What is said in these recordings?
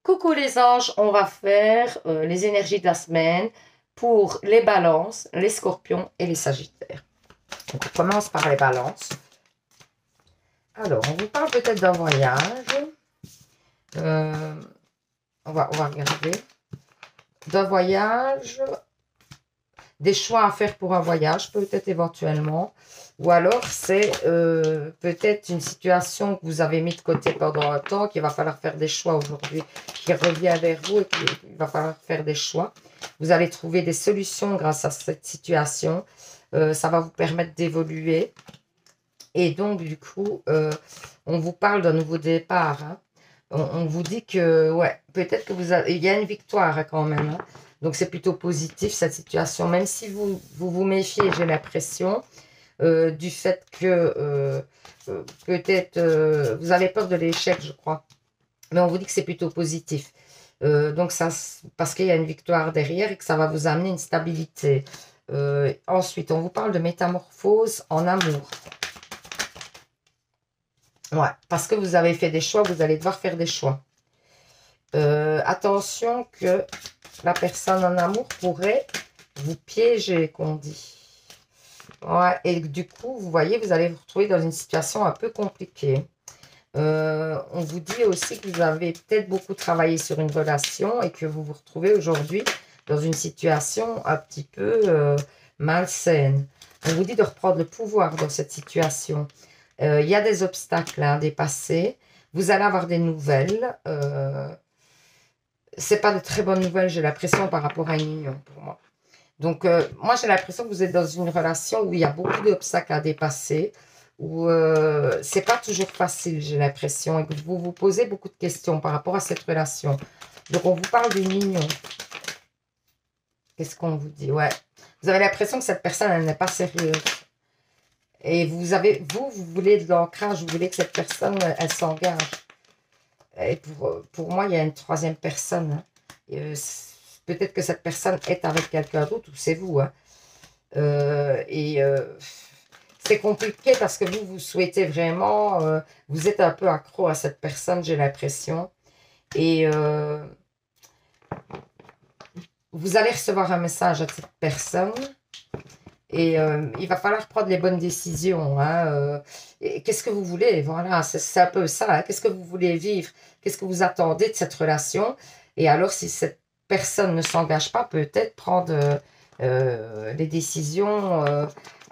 Coucou les anges, on va faire les énergies de la semaine pour les balances, les scorpions et les sagittaires. Donc, on commence par les balances. Alors, on vous parle peut-être d'un voyage. Euh, on va regarder. D'un voyage, des choix à faire pour un voyage, peut-être éventuellement. Ou alors, c'est peut-être une situation que vous avez mis de côté pendant un temps, qu'il va falloir faire des choix aujourd'hui, qui revient vers vous et qu'il va falloir faire des choix. Vous allez trouver des solutions grâce à cette situation. Ça va vous permettre d'évoluer. Et donc, du coup, on vous parle d'un nouveau départ. Hein. On vous dit que, ouais, peut-être que il y a une victoire hein, quand même. Hein. Donc, c'est plutôt positif cette situation, même si vous méfiez, j'ai l'impression du fait que peut-être vous avez peur de l'échec, je crois. Mais on vous dit que c'est plutôt positif. Donc, ça, parce qu'il y a une victoire derrière et que ça va vous amener une stabilité. Ensuite, on vous parle de métamorphose en amour. Ouais, parce que vous avez fait des choix, vous allez devoir faire des choix. Attention que la personne en amour pourrait vous piéger, qu'on dit. Ouais, et du coup, vous voyez, vous allez vous retrouver dans une situation un peu compliquée. On vous dit aussi que vous avez peut-être beaucoup travaillé sur une relation et que vous vous retrouvez aujourd'hui dans une situation un petit peu malsaine. On vous dit de reprendre le pouvoir dans cette situation. Il y a des obstacles à dépasser. Vous allez avoir des nouvelles. C'est pas de très bonnes nouvelles, j'ai l'impression, par rapport à une union pour moi. Donc, moi, j'ai l'impression que vous êtes dans une relation où il y a beaucoup d'obstacles à dépasser, où c'est pas toujours facile, j'ai l'impression, et que vous vous posez beaucoup de questions par rapport à cette relation. Donc, on vous parle d'une union. Qu'est-ce qu'on vous dit? Ouais. Vous avez l'impression que cette personne, elle n'est pas sérieuse. Et vous voulez de l'ancrage, vous voulez que cette personne, elle s'engage. Et pour moi, il y a une troisième personne. Hein. Peut-être que cette personne est avec quelqu'un d'autre ou c'est vous. Hein. C'est compliqué parce que vous souhaitez vraiment, vous êtes un peu accro à cette personne, j'ai l'impression. Et vous allez recevoir un message à cette personne. Et il va falloir prendre les bonnes décisions. Hein, qu'est-ce que vous voulez? Voilà, c'est un peu ça. Hein, qu'est-ce que vous voulez vivre? Qu'est-ce que vous attendez de cette relation? Et alors, si cette personne ne s'engage pas, peut-être prendre les décisions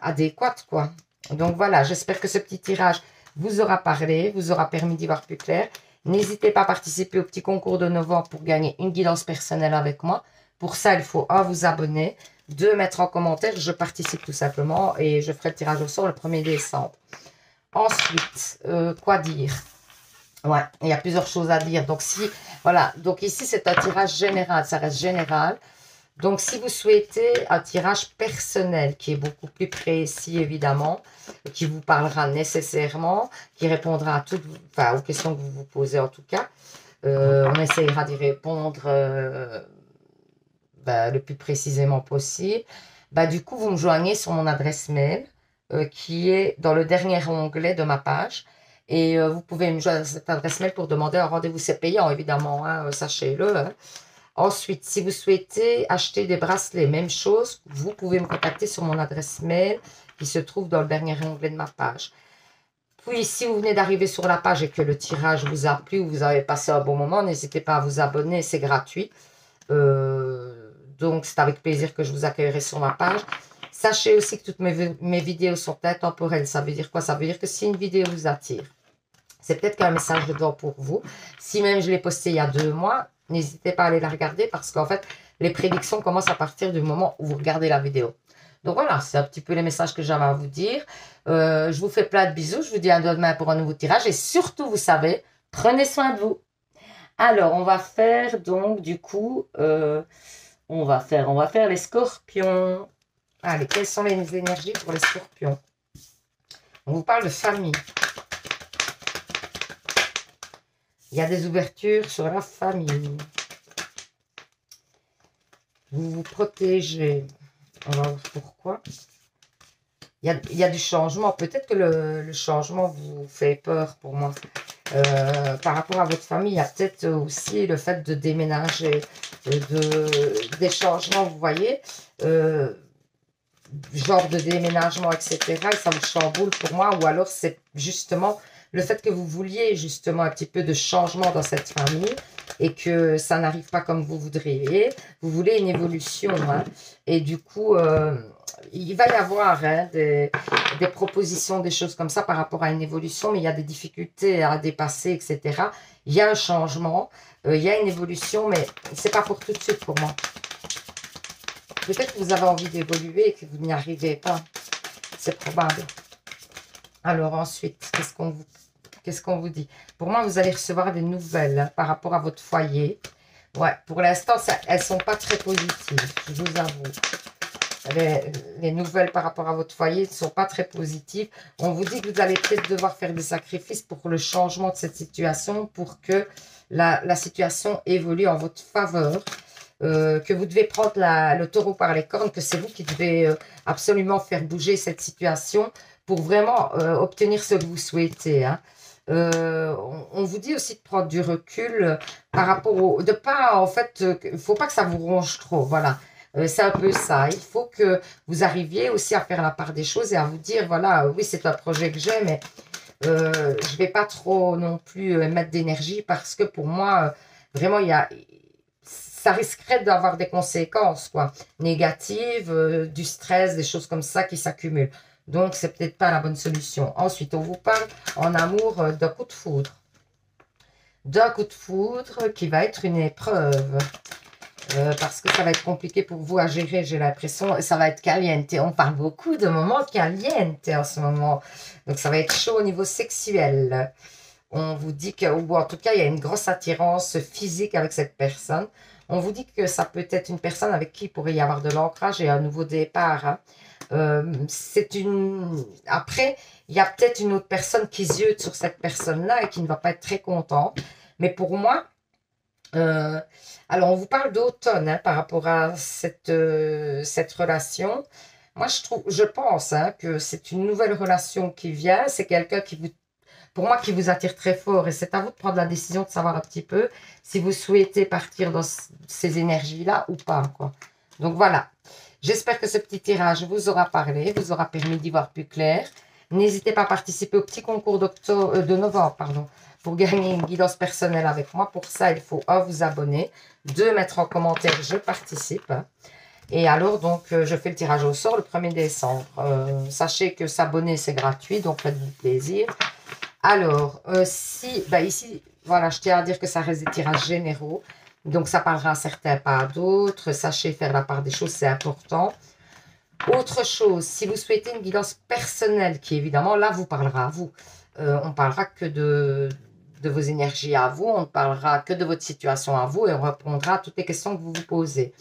adéquates, quoi. Donc voilà, j'espère que ce petit tirage vous aura parlé, vous aura permis d'y voir plus clair. N'hésitez pas à participer au petit concours de novembre pour gagner une guidance personnelle avec moi. Pour ça, il faut vous abonner. 2, mettre en commentaire, je participe tout simplement et je ferai le tirage au sort le 1er décembre. Ensuite, quoi dire? Ouais, il y a plusieurs choses à dire. Donc, voilà, donc ici, c'est un tirage général, ça reste général. Donc, si vous souhaitez un tirage personnel qui est beaucoup plus précis, évidemment, qui vous parlera nécessairement, qui répondra à toutes, enfin, aux questions que vous vous posez en tout cas, on essayera d'y répondre le plus précisément possible. Du coup, vous me joignez sur mon adresse mail qui est dans le dernier onglet de ma page. Et vous pouvez me joindre à cette adresse mail pour demander un rendez-vous. C'est payant, évidemment, hein, sachez-le. Hein. Ensuite, si vous souhaitez acheter des bracelets, même chose, vous pouvez me contacter sur mon adresse mail qui se trouve dans le dernier onglet de ma page. Puis, si vous venez d'arriver sur la page et que le tirage vous a plu ou vous avez passé un bon moment, n'hésitez pas à vous abonner, c'est gratuit. Donc, c'est avec plaisir que je vous accueillerai sur ma page. Sachez aussi que toutes mes vidéos sont intemporelles. Ça veut dire quoi? Ça veut dire que si une vidéo vous attire, c'est peut-être qu'il y a un message dedans pour vous. Si même je l'ai posté il y a 2 mois, n'hésitez pas à aller la regarder parce qu'en fait, les prédictions commencent à partir du moment où vous regardez la vidéo. Donc voilà, c'est un petit peu les messages que j'avais à vous dire. Je vous fais plein de bisous. Je vous dis à demain pour un nouveau tirage. Et surtout, vous savez, prenez soin de vous. Alors, on va faire donc du coup, on va faire les scorpions. Allez, quelles sont les énergies pour les scorpions? On vous parle de famille. Il y a des ouvertures sur la famille. Vous vous protégez. On va voir pourquoi. Il y a du changement. Peut-être que le changement vous fait peur pour moi. Par rapport à votre famille, il y a peut-être aussi le fait de déménager, des changements, vous voyez, genre de déménagement, etc. Et ça vous chamboule pour moi. Ou alors, c'est justement le fait que vous vouliez justement un petit peu de changement dans cette famille et que ça n'arrive pas comme vous voudriez. Vous voulez une évolution. Hein. Et du coup, il va y avoir des propositions, des choses comme ça par rapport à une évolution, mais il y a des difficultés à dépasser, etc. Il y a un changement, il y a une évolution, mais c'est pas pour tout de suite pour moi. Peut-être que vous avez envie d'évoluer et que vous n'y arrivez pas. C'est probable. Alors ensuite, qu'est-ce qu'on vous dit? Pour moi, vous allez recevoir des nouvelles hein, par rapport à votre foyer. Ouais, pour l'instant, elles ne sont pas très positives, je vous avoue. Les nouvelles par rapport à votre foyer ne sont pas très positives. On vous dit que vous allez peut-être devoir faire des sacrifices pour le changement de cette situation, pour que la situation évolue en votre faveur. Que vous devez prendre le taureau par les cornes, que c'est vous qui devez absolument faire bouger cette situation pour vraiment obtenir ce que vous souhaitez. Hein. On vous dit aussi de prendre du recul par rapport au... De pas, en fait, il ne faut pas que ça vous ronge trop, voilà. C'est un peu ça. Il faut que vous arriviez aussi à faire la part des choses et à vous dire, voilà, oui, c'est un projet que j'ai, mais je ne vais pas trop non plus mettre d'énergie parce que pour moi, vraiment, ça risquerait d'avoir des conséquences, quoi, négatives, du stress, des choses comme ça qui s'accumulent. Donc, c'est peut-être pas la bonne solution. Ensuite, on vous parle en amour d'un coup de foudre. D'un coup de foudre qui va être une épreuve. Parce que ça va être compliqué pour vous à gérer, j'ai l'impression. Et ça va être caliente. On parle beaucoup de moments caliente en ce moment. Donc, ça va être chaud au niveau sexuel. On vous dit que, ou en tout cas, il y a une grosse attirance physique avec cette personne. On vous dit que ça peut être une personne avec qui il pourrait y avoir de l'ancrage et un nouveau départ. Hein. Après, il y a peut-être une autre personne qui ziote sur cette personne-là et qui ne va pas être très contente. Mais pour moi, alors on vous parle d'automne hein, par rapport à cette relation. Moi, je pense hein, que c'est une nouvelle relation qui vient. C'est quelqu'un qui vous pour moi, qui vous attire très fort. Et c'est à vous de prendre la décision de savoir un petit peu si vous souhaitez partir dans ces énergies-là ou pas. Quoi. Donc voilà. J'espère que ce petit tirage vous aura parlé, vous aura permis d'y voir plus clair. N'hésitez pas à participer au petit concours de novembre, pour gagner une guidance personnelle avec moi. Pour ça, il faut 1, vous abonner, 2, mettre en commentaire « Je participe ». Et alors, donc, je fais le tirage au sort le 1er décembre. Sachez que s'abonner, c'est gratuit, donc faites-vous plaisir. Alors, ici, voilà, je tiens à dire que ça reste des tirages généraux. Donc, ça parlera à certains, pas à d'autres. Sachez faire la part des choses, c'est important. Autre chose, si vous souhaitez une guidance personnelle, qui évidemment, là, vous parlera à vous. On parlera que de vos énergies à vous. On ne parlera que de votre situation à vous et on répondra à toutes les questions que vous vous posez.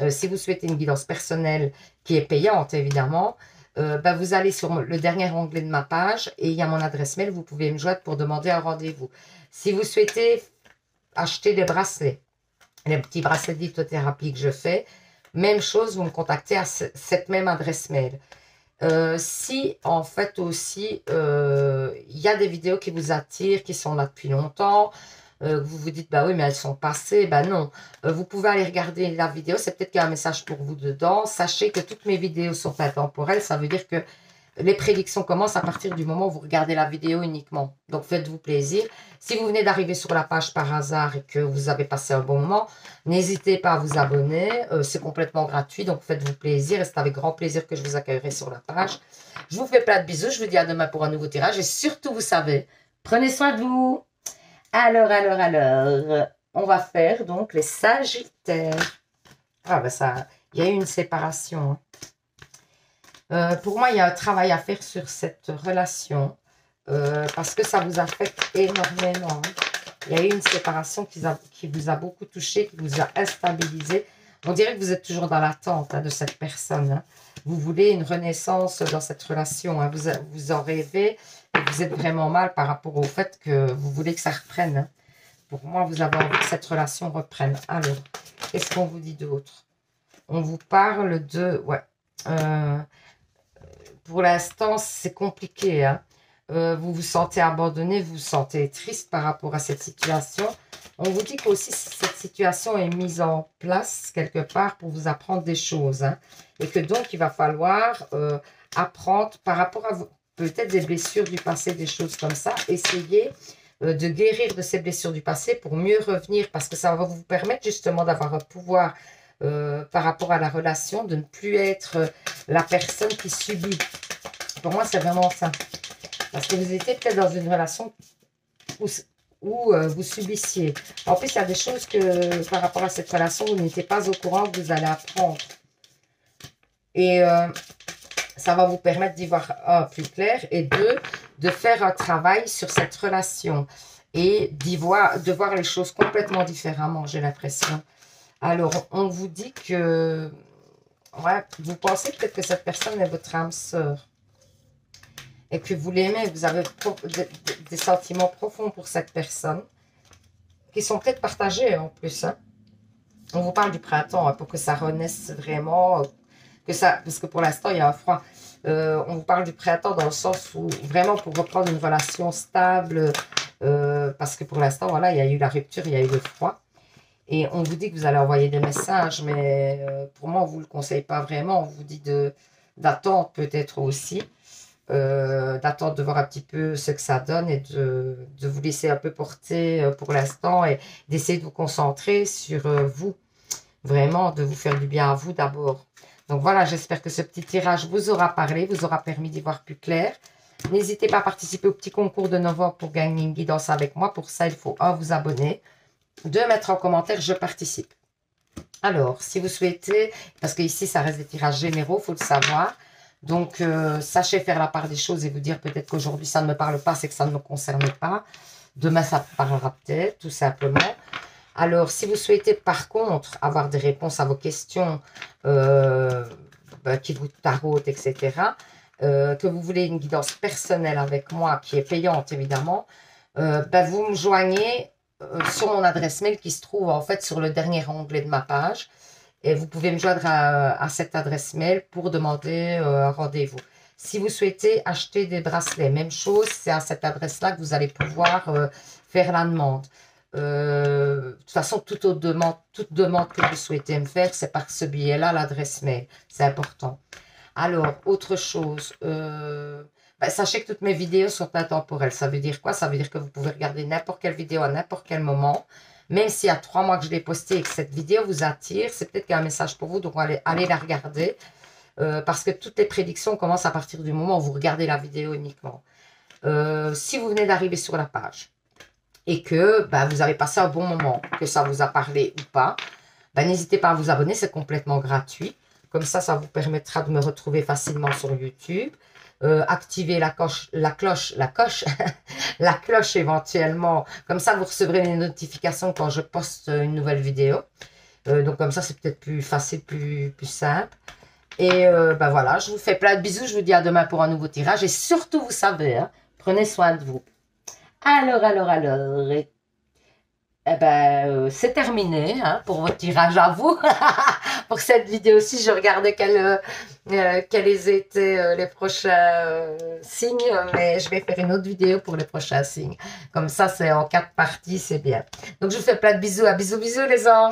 Si vous souhaitez une guidance personnelle qui est payante, évidemment, vous allez sur le dernier onglet de ma page et il y a mon adresse mail. Vous pouvez me joindre pour demander un rendez-vous. Si vous souhaitez acheter des bracelets, les petits bracelets de lithothérapie que je fais, même chose, vous me contactez à cette même adresse mail. Si en fait aussi il y a des vidéos qui vous attirent, qui sont là depuis longtemps, vous vous dites, bah oui, mais elles sont passées. Bah non, vous pouvez aller regarder la vidéo. C'est peut-être qu'il y a un message pour vous dedans. Sachez que toutes mes vidéos sont intemporelles. Ça veut dire que les prédictions commencent à partir du moment où vous regardez la vidéo uniquement. Donc, faites-vous plaisir. Si vous venez d'arriver sur la page par hasard et que vous avez passé un bon moment, n'hésitez pas à vous abonner. C'est complètement gratuit. Donc, faites-vous plaisir. Et c'est avec grand plaisir que je vous accueillerai sur la page. Je vous fais plein de bisous. Je vous dis à demain pour un nouveau tirage. Et surtout, vous savez, prenez soin de vous. Alors, on va faire donc les Sagittaires. Ah ben ça, il y a eu une séparation. Pour moi, il y a un travail à faire sur cette relation parce que ça vous affecte énormément. Il y a eu une séparation qui vous a beaucoup touché, qui vous a instabilisé. On dirait que vous êtes toujours dans l'attente de cette personne. Hein. Vous voulez une renaissance dans cette relation. Hein. Vous en rêvez et vous êtes vraiment mal par rapport au fait que vous voulez que ça reprenne. Hein. Pour moi, vous avez envie que cette relation reprenne. Alors, qu'est-ce qu'on vous dit d'autre? On vous parle de... Ouais. Pour l'instant, c'est compliqué. Hein. vous vous sentez abandonné, vous vous sentez triste par rapport à cette situation. On vous dit qu'aussi cette situation est mise en place quelque part pour vous apprendre des choses. Hein, et que donc, il va falloir apprendre par rapport à peut-être des blessures du passé, des choses comme ça. Essayez de guérir de ces blessures du passé pour mieux revenir parce que ça va vous permettre justement d'avoir un pouvoir par rapport à la relation, de ne plus être la personne qui subit. Pour moi, c'est vraiment ça. Parce que vous étiez peut-être dans une relation où vous subissiez. En plus, il y a des choses que par rapport à cette relation, vous n'étiez pas au courant que vous allez apprendre. Et ça va vous permettre d'y voir, un, plus clair, et deux, de faire un travail sur cette relation. Et de voir les choses complètement différemment, j'ai l'impression. Alors, on vous dit que... Ouais, vous pensez peut-être que cette personne est votre âme sœur. Et que vous l'aimez, vous avez des sentiments profonds pour cette personne. Qui sont peut-être partagés en plus. Hein. On vous parle du printemps, hein, pour que ça renaisse vraiment. Parce que pour l'instant, il y a un froid. On vous parle du printemps dans le sens où vraiment pour reprendre une relation stable. Parce que pour l'instant, voilà, il y a eu la rupture, il y a eu le froid. Et on vous dit que vous allez envoyer des messages, mais pour moi, on ne vous le conseille pas vraiment. On vous dit d'attendre peut-être aussi. D'attendre de voir un petit peu ce que ça donne et de vous laisser un peu porter pour l'instant et d'essayer de vous concentrer sur vous. Vraiment, de vous faire du bien à vous d'abord. Donc voilà, j'espère que ce petit tirage vous aura parlé, vous aura permis d'y voir plus clair. N'hésitez pas à participer au petit concours de novembre pour gagner une guidance avec moi. Pour ça, il faut 1, vous abonner. 2, mettre en commentaire, je participe. Alors, si vous souhaitez, parce que ici, ça reste des tirages généraux, il faut le savoir. Donc, sachez faire la part des choses et vous dire peut-être qu'aujourd'hui, ça ne me parle pas, c'est que ça ne me concerne pas. Demain, ça parlera peut-être, tout simplement. Alors, si vous souhaitez, par contre, avoir des réponses à vos questions qui vous tarautent, etc., que vous voulez une guidance personnelle avec moi, qui est payante, évidemment, vous me joignez sur mon adresse mail qui se trouve, en fait, sur le dernier onglet de ma page. Et vous pouvez me joindre à cette adresse mail pour demander un rendez-vous. Si vous souhaitez acheter des bracelets, même chose, c'est à cette adresse-là que vous allez pouvoir faire la demande. De toute façon, toute demande que vous souhaitez me faire, c'est par ce billet-là, l'adresse mail. C'est important. Alors, autre chose, sachez que toutes mes vidéos sont intemporelles. Ça veut dire quoi? Ça veut dire que vous pouvez regarder n'importe quelle vidéo à n'importe quel moment. Même s'il y a 3 mois que je l'ai postée et que cette vidéo vous attire, c'est peut-être qu'il y a un message pour vous, donc allez la regarder. Parce que toutes les prédictions commencent à partir du moment où vous regardez la vidéo uniquement. Si vous venez d'arriver sur la page et que vous avez passé un bon moment, que ça vous a parlé ou pas, n'hésitez pas à vous abonner, c'est complètement gratuit. Comme ça, ça vous permettra de me retrouver facilement sur YouTube. Activer la cloche éventuellement. Comme ça, vous recevrez les notifications quand je poste une nouvelle vidéo. Donc, comme ça, c'est peut-être plus facile, plus simple. Et voilà, je vous fais plein de bisous. Je vous dis à demain pour un nouveau tirage. Et surtout, vous savez, hein, prenez soin de vous. Alors. C'est terminé pour votre tirage à vous. Pour cette vidéo-ci, je regardais quels étaient les prochains signes, mais je vais faire une autre vidéo pour les prochains signes. Comme ça, c'est en 4 parties, c'est bien. Donc, je vous fais plein de bisous. À bisous les anges.